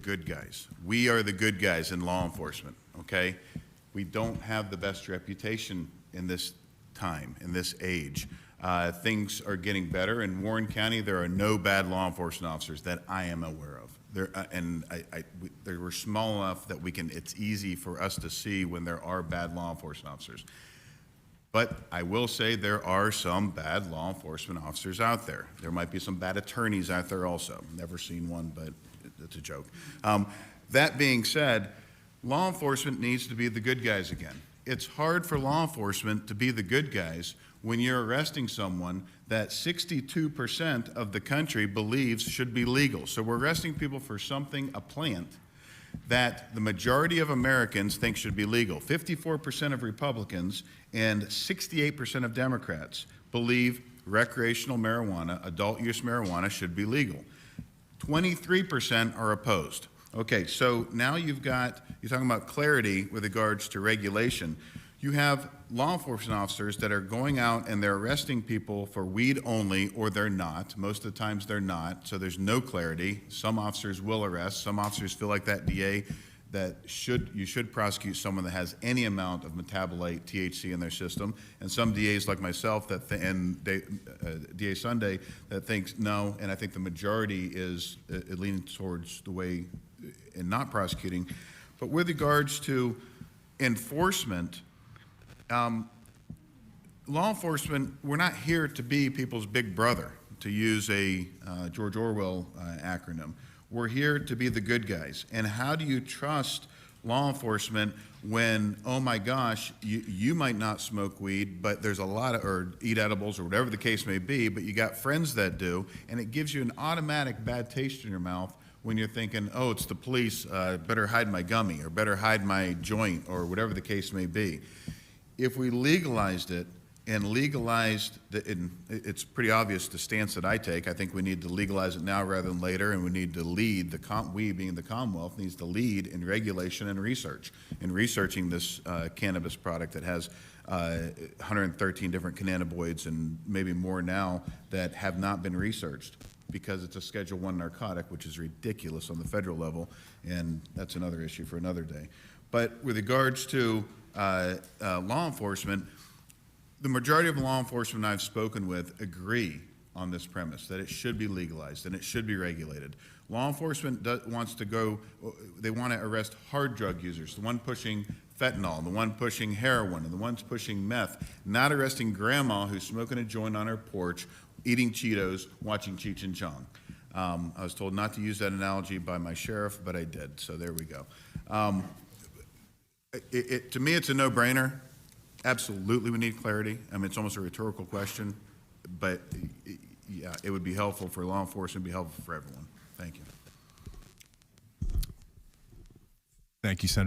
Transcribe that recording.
good guys. We are the good guys in law enforcement, okay? We don't have the best reputation in this time, in this age. Things are getting better. In Warren County, there are no bad law enforcement officers that I am aware of. They were small enough that it's easy for us to see when there are bad law enforcement officers. But I will say there are some bad law enforcement officers out there. There might be some bad attorneys out there also. Never seen one, but it's a joke. That being said, law enforcement needs to be the good guys again. It's hard for law enforcement to be the good guys when you're arresting someone that 62% of the country believes should be legal. So we're arresting people for something, a plant, that the majority of Americans think should be legal. 54% of Republicans and 68% of Democrats believe recreational marijuana, adult use marijuana, should be legal. 23% are opposed. Okay, so now you're talking about clarity with regards to regulation. You have law enforcement officers that are going out and they're arresting people for weed only, or they're not. Most of the times they're not, so there's no clarity. Some officers will arrest. Some officers feel like that DA that you should prosecute someone that has any amount of metabolite THC in their system, and some DAs like myself and DA Sunday that thinks no, and I think the majority is leaning towards the way in not prosecuting. But with regards to enforcement, law enforcement, we're not here to be people's big brother, to use a George Orwell acronym. We're here to be the good guys. And how do you trust law enforcement when, oh my gosh, you might not smoke weed, but there's a lot of, or eat edibles or whatever the case may be, but you got friends that do, and it gives you an automatic bad taste in your mouth when you're thinking, oh, it's the police, better hide my gummy, or better hide my joint, or whatever the case may be. If we legalized it, and legalized, it's pretty obvious the stance that I take. I think we need to legalize it now rather than later, and we need to lead, we being the Commonwealth, needs to lead in regulation and research, in researching this cannabis product that has 113 different cannabinoids and maybe more now that have not been researched, because it's a Schedule I narcotic, which is ridiculous on the federal level, and that's another issue for another day. But with regards to law enforcement, the majority of law enforcement I've spoken with agree on this premise, that it should be legalized and it should be regulated. Law enforcement wants to go, they want to arrest hard drug users, the one pushing fentanyl, the one pushing heroin, and the ones pushing meth, not arresting grandma who's smoking a joint on her porch, eating Cheetos, watching Cheech and Chong. I was told not to use that analogy by my sheriff, but I did, so there we go. To me, it's a no-brainer. Absolutely, we need clarity. I mean, it's almost a rhetorical question, but yeah, it would be helpful for law enforcement, it'd be helpful for everyone. Thank you. Thank you, Senator.